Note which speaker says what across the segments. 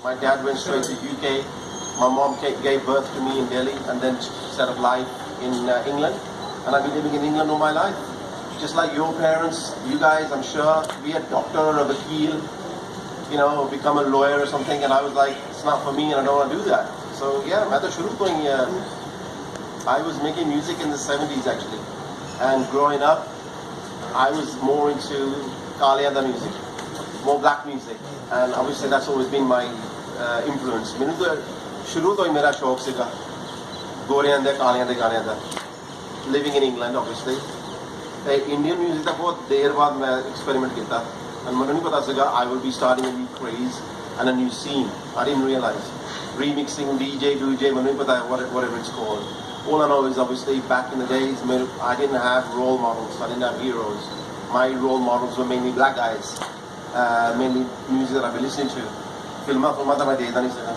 Speaker 1: My dad went straight to UK. My mom gave birth to me in Delhi and then set up life in England. And I've been living in England all my life. Just like your parents, you guys, I'm sure, be a doctor or a vakil, you know, become a lawyer or something. And I was like, it's not for me and I don't want to do that. So yeah, I was making music in the 70s actually. And growing up, I was more into Kalyanda music, more black music. And obviously that's always been my influence. ਮੈਨੂੰ ਤਾਂ ਸ਼ੁਰੂ ਤੋਂ ਹੀ ਮੇਰਾ ਸ਼ੌਕ ਸੀਗਾ ਗੋਰਿਆਂ ਦੇ ਕਾਲਿਆਂ ਦੇ ਗਾਣਿਆਂ ਦਾ living in England obviously ਤੇ Indian music ਦਾ ਬਹੁਤ ਦੇਰ ਬਾਅਦ ਮੈਂ experiment ਕੀਤਾ and ਮੈਨੂੰ ਨਹੀਂ ਪਤਾ ਸੀਗਾ I will be starting a new craze and a new scene. I didn't realize remixing DJ ਮੈਨੂੰ ਨਹੀਂ ਪਤਾ whatever it's called. All I know is obviously back in the days I didn't have role models, I didn't have heroes. My role models were mainly black guys, mainly music that I've been listening to. Films ਤਾਂ ਮੈਂ ਦੇਖਦਾ ਨਹੀਂ ਸੀਗਾ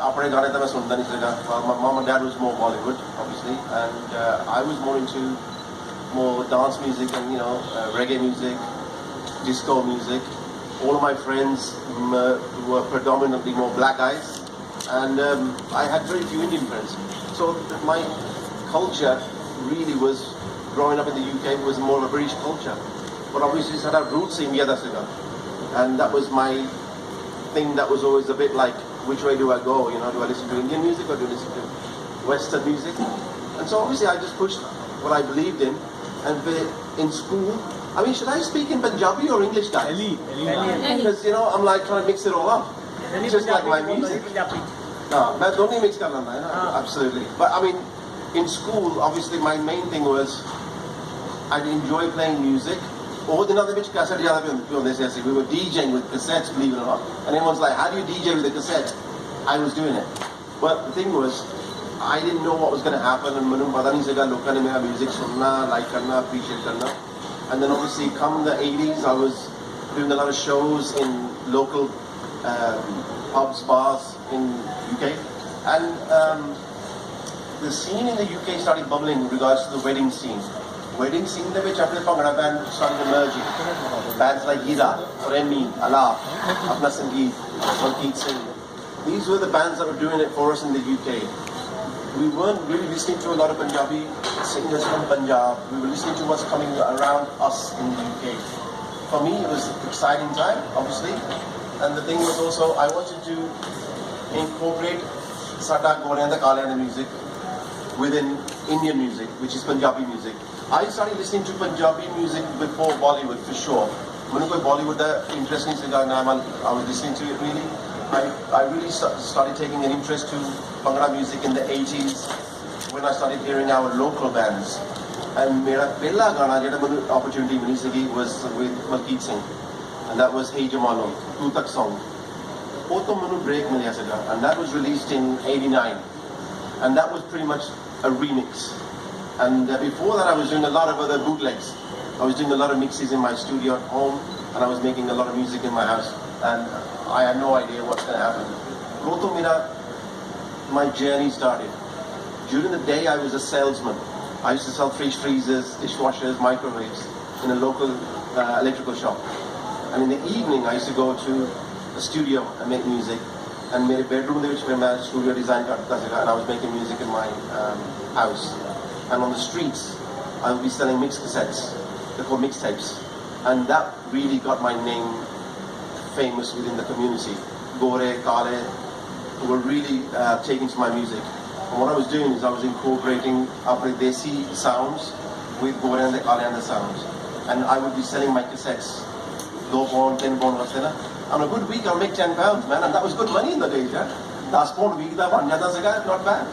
Speaker 1: ਆਪਣੇ ਗਾਣੇ ਤਾਂ ਮੈਂ ਸੁਣਦਾ ਨਹੀਂ ਸੀਗਾ. My mom and dad was more Bollywood obviously and I was more into more dance music and you know reggae music, disco music. All of my friends were predominantly more black guys and I had very few Indian friends. So my culture really was, growing up in the UK, was more of a British culture. But obviously it had our roots in India. And that was my thing that was always a bit like, which way do I go? You know, do I listen to Indian music or do I listen to Western music? And so obviously I just pushed what I believed in. And in school, I mean, should I speak in Punjabi or English, guys? Because, you know, I'm like trying to mix it all up. Just like my music. No, I don't need mix karna hai na. Absolutely. But I mean, in school, obviously my main thing was I'd enjoy playing music. All the other which cassette we were DJing with cassettes, believe it or not. And everyone's like, how do you DJ with a cassette? I was doing it. But the thing was, I didn't know what was going to happen. And manu pata nahi saga lokan ne mera music sunna, like karna, appreciate karna. And then obviously come the 80s, I was doing a lot of shows in local pubs, bars in UK, and the scene in the UK started bubbling in regards to the wedding scene. Wedding scene the which apne bhangra band started emerging. Bands like Hira, Remy, Alap, Apna Sangeet, Malkeet Singh. These were the bands that were doing it for us in the UK. We weren't really listening to a lot of Punjabi singers from Punjab. We were listening to what's coming around us in the UK. For me, it was an exciting time, obviously. And the thing was also, I wanted to incorporate Sada Goryanda Kalyanda music within Indian music, which is Punjabi music. I started listening to Punjabi music before Bollywood, for sure. When I go Bollywood, interesting I was listening to it really. I really started taking an interest to Bhangra music in the 80s when I started hearing our local bands. And mera pehla gana jehda opportunity mili sigi was with Malkeet Singh. And that was Hey Jamalum, Tutak song. Auto Manu break milya saga, and that was released in '89, and that was pretty much a remix. And before that, I was doing a lot of other bootlegs. I was doing a lot of mixes in my studio at home, and I was making a lot of music in my house, and I had no idea what's going to happen. Roto Mira, my journey started. During the day, I was a salesman. I used to sell fridge freezers, dishwashers, microwaves in a local electrical shop. And in the evening, I used to go to a studio and make music. And my bedroom, which was my studio design, and I was making music in my house. And on the streets, I would be selling mix cassettes. They're called mixtapes. And that really got my name famous within the community. Gore, Kale, were really taking to my music. And what I was doing is I was incorporating Apne Desi sounds with Gore and the Kalyanda sounds. And I would be selling my cassettes. 2 pound, 10 pound was there. On a good week, I'll make £10, man, and that was good money in the days, yeah. 10 pound a week, that one, not bad.